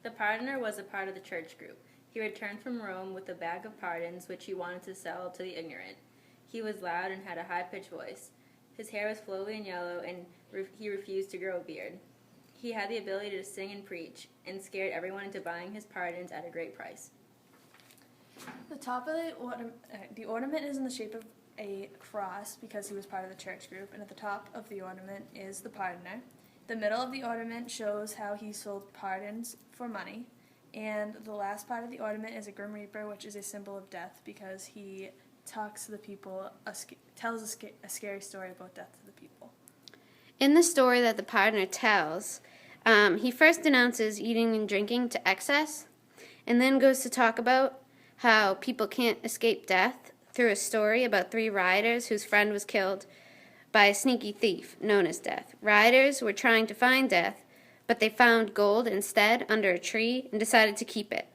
The pardoner was a part of the church group. He returned from Rome with a bag of pardons which he wanted to sell to the ignorant. He was loud and had a high-pitched voice. His hair was flowy and yellow, and he refused to grow a beard. He had the ability to sing and preach, and scared everyone into buying his pardons at a great price. The top of the ornament is in the shape of a cross because he was part of the church group, and at the top of the ornament is the pardoner. The middle of the ornament shows how he sold pardons for money, and the last part of the ornament is a grim reaper, which is a symbol of death because he talks to the people, tells a scary story about death to the people. In the story that the pardoner tells, he first denounces eating and drinking to excess, and then goes to talk about how people can't escape death through a story about 3 rioters whose friend was killed by a sneaky thief known as Death. Rioters were trying to find Death, but they found gold instead under a tree and decided to keep it.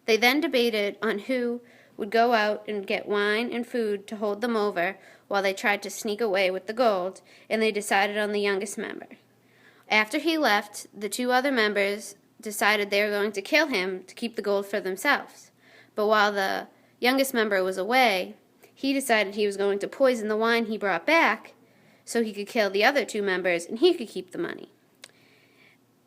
They then debated on who would go out and get wine and food to hold them over while they tried to sneak away with the gold, and they decided on the youngest member. After he left, the 2 other members decided they were going to kill him to keep the gold for themselves. But while the youngest member was away, he decided he was going to poison the wine he brought back so he could kill the other 2 members and he could keep the money.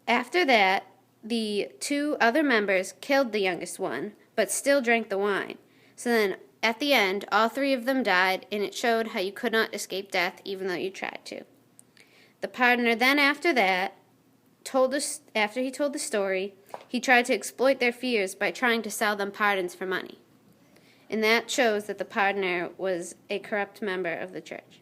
After that, the 2 other members killed the youngest one, but still drank the wine. So then, at the end, all 3 of them died, and it showed how you could not escape death even though you tried to. The pardoner then, after that, after he told the story, he tried to exploit their fears by trying to sell them pardons for money. And that shows that the pardoner was a corrupt member of the church.